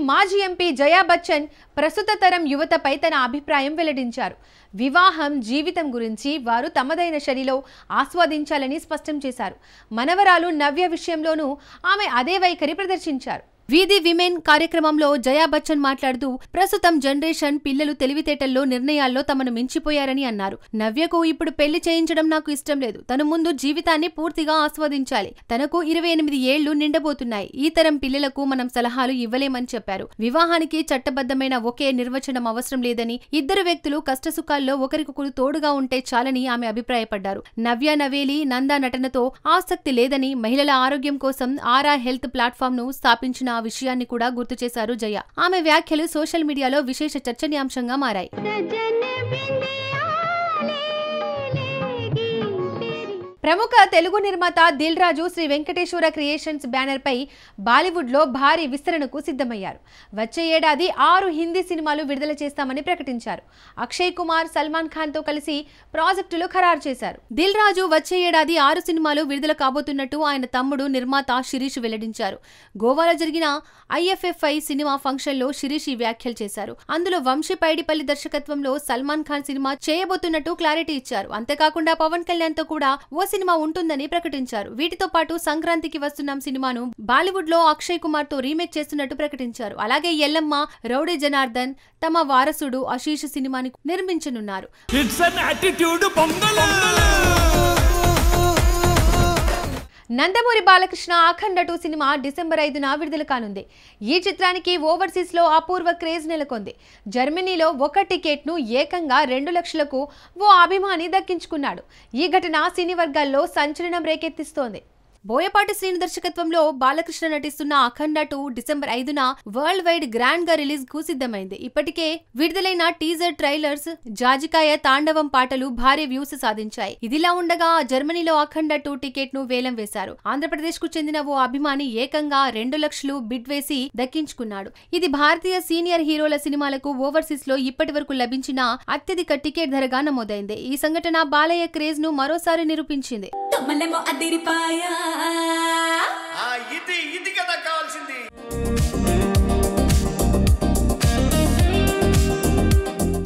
మాజీ ఎంపీ జయా బచ్చన్ ప్రస్తుత తరం యువతపై తన అభిప్రాయం వెల్లడించారు. వివాహం, జీవితం గురించి వారు తమదైన శైలిలో ఆస్వాదించాలని స్పష్టం చేశారు. మనవరాలు నవ్య విషయంలోనూ ఆమె అదే వైఖరి ప్రదర్శించారు. వీధి విమెన్ కార్యక్రమంలో జయా బచ్చన్ మాట్లాడుతూ ప్రస్తుతం జనరేషన్ పిల్లలు తెలివితేటల్లో, నిర్ణయాల్లో తమను మించిపోయారని అన్నారు. నవ్యకు ఇప్పుడు పెళ్లి చేయించడం నాకు ఇష్టం లేదు. తను ముందు జీవితాన్ని పూర్తిగా ఆస్వాదించాలి. తనకు 28 ఏళ్లు నిండబోతున్నాయి. ఈ తరం పిల్లలకు మనం సలహాలు ఇవ్వలేమని చెప్పారు. వివాహానికి చట్టబద్ధమైన ఒకే నిర్వచనం అవసరం లేదని, ఇద్దరు వ్యక్తులు కష్టసుఖాల్లో ఒకరికొకరు తోడుగా ఉంటే చాలని ఆమె అభిప్రాయపడ్డారు. నవ్య నవేలి నందా నటనతో ఆసక్తి లేదని, మహిళల ఆరోగ్యం కోసం ఆరా హెల్త్ ప్లాట్ఫామ్ ను స్థాపించిన విషయాన్ని కూడా గుర్తు చేశారు జయ. ఆమె వ్యాఖ్యలు సోషల్ మీడియాలో విశేష చర్చనీయాంశంగా మారాయి. ప్రముఖ తెలుగు నిర్మాత దిల్ రాజు శ్రీ వెంకటేశ్వర క్రియేషన్స్ బ్యానర్ పై బాలీవుడ్ లో భారీ విస్తరణకు సిద్ధమయ్యారు. వచ్చే ఏడాది 6 హిందీ సినిమాలు విడుదల చేస్తామని ప్రకటించారు. అక్షయ్ కుమార్, సల్మాన్ ఖాన్ తో కలిసి ప్రాజెక్టులు ఖరారు చేశారు. దిల్ రాజు వచ్చే ఏడాది 6 సినిమాలు విడుదల కాబోతున్నట్టు ఆయన తమ్ముడు నిర్మాత శిరీష్ వెల్లడించారు. గోవాలో జరిగిన IFFI సినిమా ఫంక్షన్ లో శిరీష్ ఈ వ్యాఖ్యలు చేశారు. అందులో వంశీ పైడిపల్లి దర్శకత్వంలో సల్మాన్ ఖాన్ సినిమా చేయబోతున్నట్టు క్లారిటీ ఇచ్చారు. అంతేకాకుండా పవన్ కళ్యాణ్ తో కూడా సినిమా ఉంటుందని ప్రకటించారు. వీటితో పాటు సంక్రాంతికి వస్తున్నాం సినిమాను బాలీవుడ్ లో అక్షయ్ కుమార్ తో రీమేక్ చేస్తున్నట్టు ప్రకటించారు. అలాగే ఎల్లమ్మ, రౌడీ జనార్దన్ తమ వారసుడు ఆశీష్ సినిమాని నిర్మించనున్నారు. నందమూరి బాలకృష్ణ అఖండ 2 సినిమా డిసెంబర్ 5న విడుదల కానుంది. ఈ చిత్రానికి ఓవర్సీస్ లో అపూర్వ క్రేజ్ నెలకొంది. జర్మనీలో ఒక టికెట్ ను ఏకంగా 2 లక్షలకు ఓ అభిమాని దక్కించుకున్నాడు. ఈ ఘటన సినీ వర్గాల్లో సంచలనం రేకెత్తిస్తోంది. బోయపాటి శ్రీను దర్శకత్వంలో బాలకృష్ణ నటిస్తున్న అఖండ 2 డిసెంబర్ 5న వరల్డ్ వైడ్ గ్రాండ్ గా రిలీజ్ కు సిద్ధమైంది. ఇప్పటికే విడుదలైన టీజర్, ట్రైలర్స్, జాజికాయ, తాండవం పాటలు భారీ వ్యూస్ సాధించాయి. ఇదిలా ఉండగా జర్మనీలో అఖండ 2 టికెట్ ను వేలం వేశారు. ఆంధ్రప్రదేశ్ కు చెందిన ఓ అభిమాని ఏకంగా 2 లక్షలు బిడ్ వేసి దక్కించుకున్నాడు. ఇది భారతీయ సీనియర్ హీరోల సినిమాలకు ఓవర్సీస్ లో ఇప్పటి వరకు లభించిన అత్యధిక టికెట్ ధరగా నమోదైంది. ఈ సంఘటన బాలయ్య క్రేజ్ ను మరోసారి నిరూపించింది. ఇది కదా కావాల్సింది.